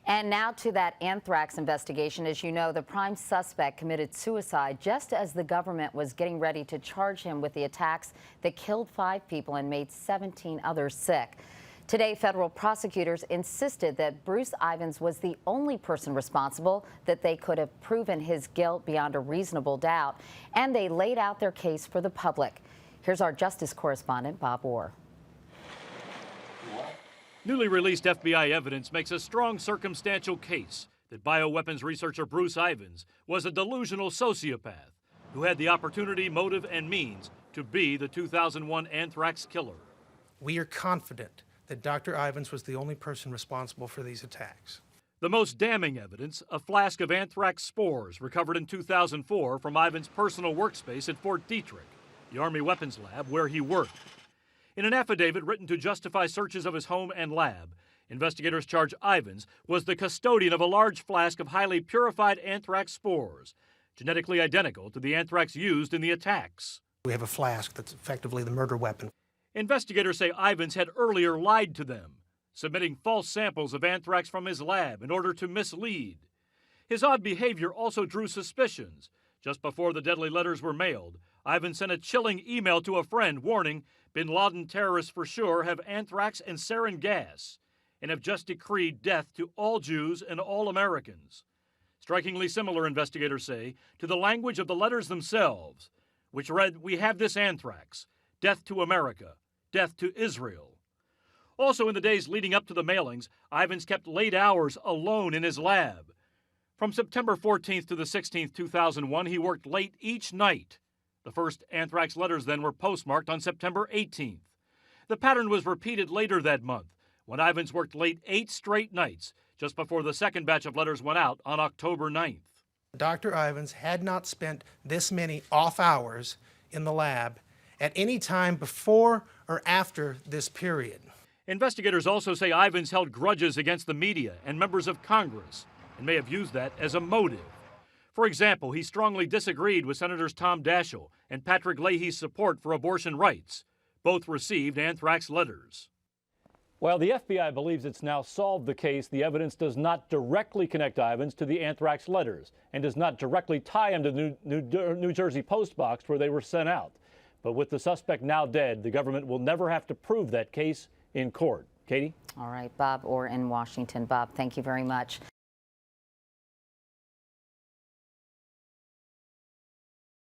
And now to that anthrax investigation. As you know, the prime suspect committed suicide just as the government was getting ready to charge him with the attacks that killed 5 people and made 17 others sick. Today, federal prosecutors insisted that Bruce Ivins was the only person responsible, that they could have proven his guilt beyond a reasonable doubt, and they laid out their case for the public. Here's our justice correspondent, Bob Orr. Newly released FBI evidence makes a strong circumstantial case that bioweapons researcher Bruce Ivins was a delusional sociopath who had the opportunity, motive, and means to be the 2001 anthrax killer. We are confident that Dr. Ivins was the only person responsible for these attacks. The most damning evidence, a flask of anthrax spores recovered in 2004 from Ivins' personal workspace at Fort Detrick, the Army Weapons Lab where he worked. In an affidavit written to justify searches of his home and lab, investigators charge Ivins was the custodian of a large flask of highly purified anthrax spores, genetically identical to the anthrax used in the attacks. We have a flask that's effectively the murder weapon. Investigators say Ivins had earlier lied to them, submitting false samples of anthrax from his lab in order to mislead. His odd behavior also drew suspicions. Just before the deadly letters were mailed, Ivins sent a chilling email to a friend warning bin Laden terrorists for sure have anthrax and sarin gas and have just decreed death to all Jews and all Americans. Strikingly similar, investigators say, to the language of the letters themselves, which read, "We have this anthrax, death to America, death to Israel." Also in the days leading up to the mailings, Ivins kept late hours alone in his lab. From September 14th to the 16th, 2001, he worked late each night. The first anthrax letters then were postmarked on September 18th. The pattern was repeated later that month, when Ivins worked late 8 straight nights, just before the second batch of letters went out on October 9th. Dr. Ivins had not spent this many off hours in the lab at any time before or after this period. Investigators also say Ivins held grudges against the media and members of Congress and may have used that as a motive. For example, he strongly disagreed with Senators Tom Daschle and Patrick Leahy's support for abortion rights. Both received anthrax letters. While the FBI believes it's now solved the case, the evidence does not directly connect Ivins to the anthrax letters and does not directly tie him to the New Jersey post box where they were sent out. But with the suspect now dead, the government will never have to prove that case in court. Katie? All right, Bob Orr in Washington. Bob, thank you very much.